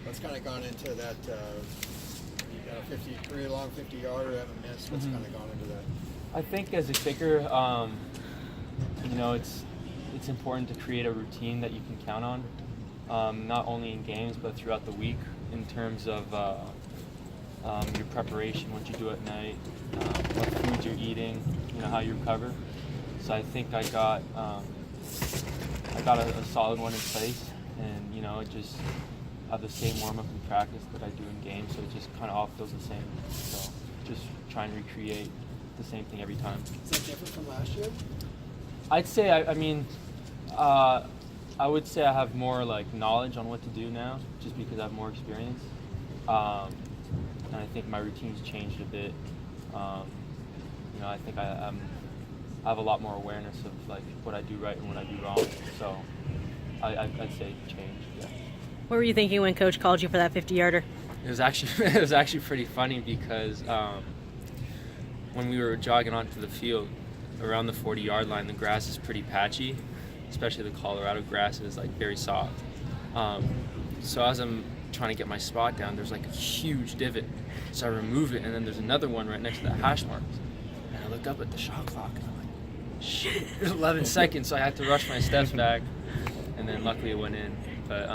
What's kind of gone into that? You got a 53 long 50-yarder, haven't missed. What's kind of gone into that? I think as a kicker, it's important to create a routine that you can count on, not only in games but throughout the week in terms of your preparation, what you do at night, what foods you're eating, how you recover. So I think I got a solid one in place, and just have the same warm up in practice that I do in games, so it just kind of all feels the same. So just try and recreate the same thing every time. Is that different from last year? I'd say I would say I have more knowledge on what to do now, just because I have more experience, and I think my routine's changed a bit. I think I have a lot more awareness of what I do right and what I do wrong. So I'd say change. Yeah. What were you thinking when Coach called you for that 50-yarder? It was actually pretty funny because when we were jogging onto the field around the 40-yard line, the grass is pretty patchy, especially the Colorado grass is very soft. So as I'm trying to get my spot down, there's a huge divot. So I remove it, and then there's another one right next to the hash marks. And I look up at the shot clock, and I'm like, shit, there's 11 seconds, so I had to rush my steps back, and then luckily it went in. But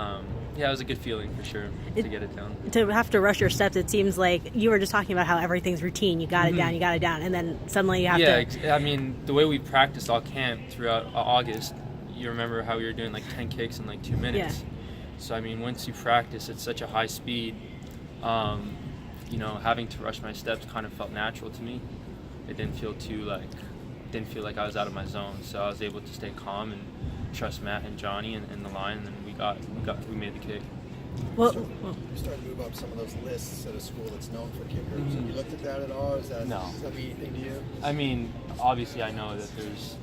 yeah, it was a good feeling for sure to get it down. To have to rush your steps, it seems like you were just talking about how everything's routine. You got it down, and then suddenly you have to... Yeah, I mean, the way we practiced all camp throughout August, you remember how we were doing 10 kicks in 2 minutes. Yeah. So, I mean, once you practice at such a high speed, having to rush my steps kind of felt natural to me. It didn't feel didn't feel like I was out of my zone. So I was able to stay calm and trust Matt and Johnny and the line, and then we made the kick. Well, You started to move up some of those lists at a school that's known for kickers. Have you looked at that at all? Does that mean anything to you? I mean, obviously I know that there's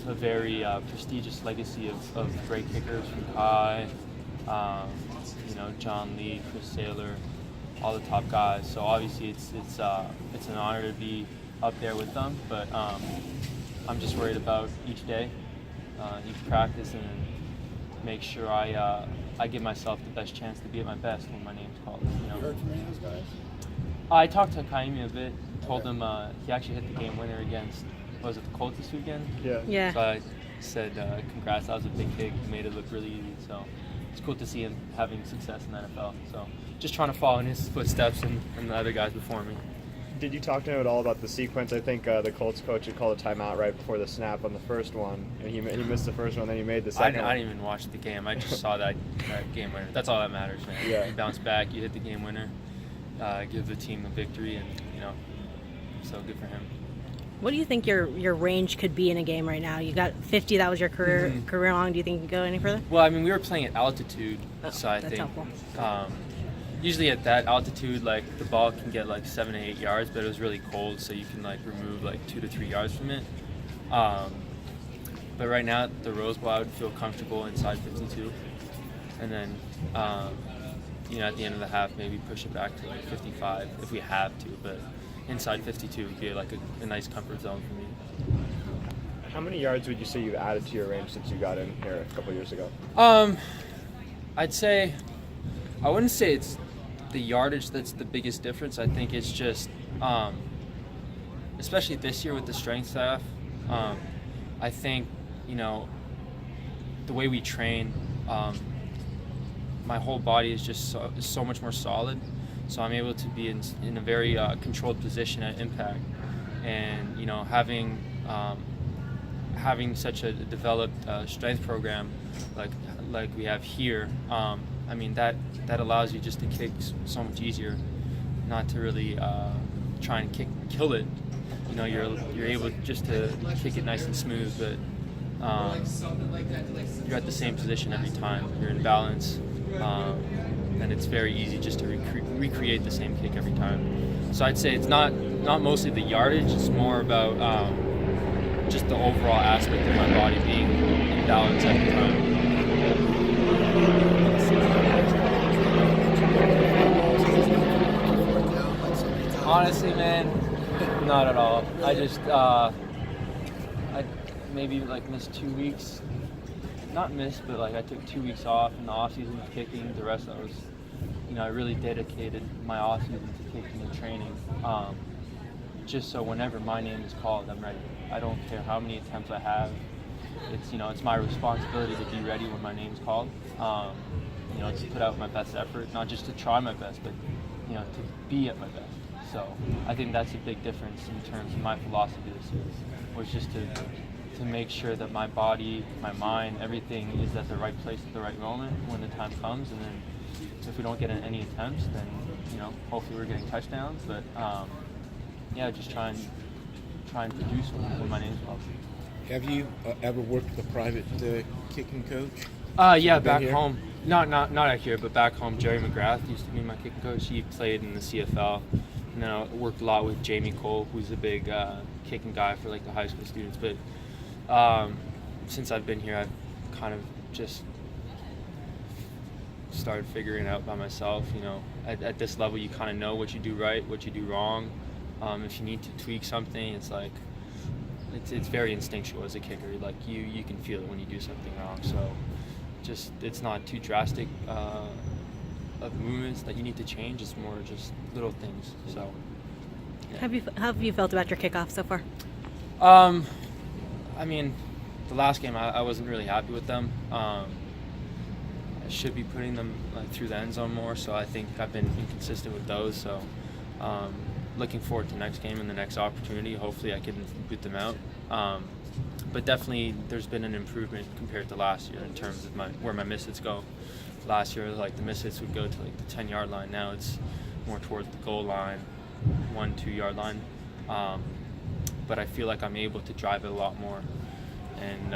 a very prestigious legacy of great kickers from Kai, John Lee, Chris Saylor, all the top guys. So obviously it's an honor to be up there with them, but I'm just worried about each day, each practice, and make sure I give myself the best chance to be at my best when my name's called. You heard from any of those guys? I talked to Kaimi a bit, told him he actually hit the game winner against, was it the Colts this weekend? Yeah. So I said, congrats, that was a big kick, he made it look really easy. So it's cool to see him having success in the NFL. So just trying to follow in his footsteps and the other guys before me. Did you talk to him at all about the sequence? I think the Colts coach had called a timeout right before the snap on the first one, and he missed the first one, then he made the second one. I didn't even watch the game. I just saw that game winner. That's all that matters, man. Yeah. You bounce back, you hit the game winner, give the team a victory, and so good for him. What do you think your range could be in a game right now? You got 50, that was your career long. Do you think you can go any further? Well, I mean, we were playing at altitude, so I that's think helpful. usually at that altitude, the ball can get 7 to 8 yards, but it was really cold, so you can remove 2 to 3 yards from it. But right now at the Rose Bowl, I would feel comfortable inside 52, and then at the end of the half, maybe push it back to 55 if we have to, but inside 52 would be a nice comfort zone for me. How many yards would you say you've added to your range since you got in here a couple years ago? I'd say, I wouldn't say it's the yardage that's the biggest difference. I think it's just, especially this year with the strength staff, I think, the way we train, my whole body is just so much more solid. So I'm able to be in a very controlled position at impact, and having such a developed strength program like we have here. I mean that allows you just to kick so much easier, not to really try and kill it. You're able just to kick it nice and smooth, but you're at the same position every time. You're in balance. And it's very easy just to recreate the same kick every time. So I'd say it's not mostly the yardage, it's more about just the overall aspect of my body being in balance every time. Honestly, man, not at all. I just I maybe missed 2 weeks. not missed, but like I took 2 weeks off in the off season of kicking. The rest I was, I really dedicated my off season to kicking and training, just so whenever my name is called, I'm ready. I don't care how many attempts I have. It's my responsibility to be ready when my name's called. To put out my best effort, not just to try my best, but to be at my best. So I think that's a big difference in terms of my philosophy this year, was just to make sure that my body, my mind, everything is at the right place at the right moment when the time comes. And then if we don't get any attempts, then hopefully we're getting touchdowns. But just try and produce when my name's called. Have you ever worked with a private kicking coach? Yeah, back home. Not out here, but back home. Jerry McGrath used to be my kicking coach. He played in the CFL. And then I worked a lot with Jamie Cole, who's a big kicking guy for like the high school students. But since I've been here, I've kind of just started figuring it out by myself. At this level, you kind of know what you do right, what you do wrong. If you need to tweak something, it's like it's very instinctual as a kicker. Like you can feel it when you do something wrong. So it's not too drastic of movements that you need to change. It's more just little things. So yeah. How have you felt about your kickoff so far? I mean, the last game I wasn't really happy with them. I should be putting them through the end zone more, so I think I've been inconsistent with those. So looking forward to next game and the next opportunity. Hopefully I can boot them out. But definitely there's been an improvement compared to last year in terms of where my misses go. Last year, the misses would go to the 10-yard line. Now it's more towards the goal line, 1-2 yard line. But I feel like I'm able to drive it a lot more, and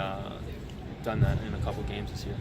done that in a couple games this year.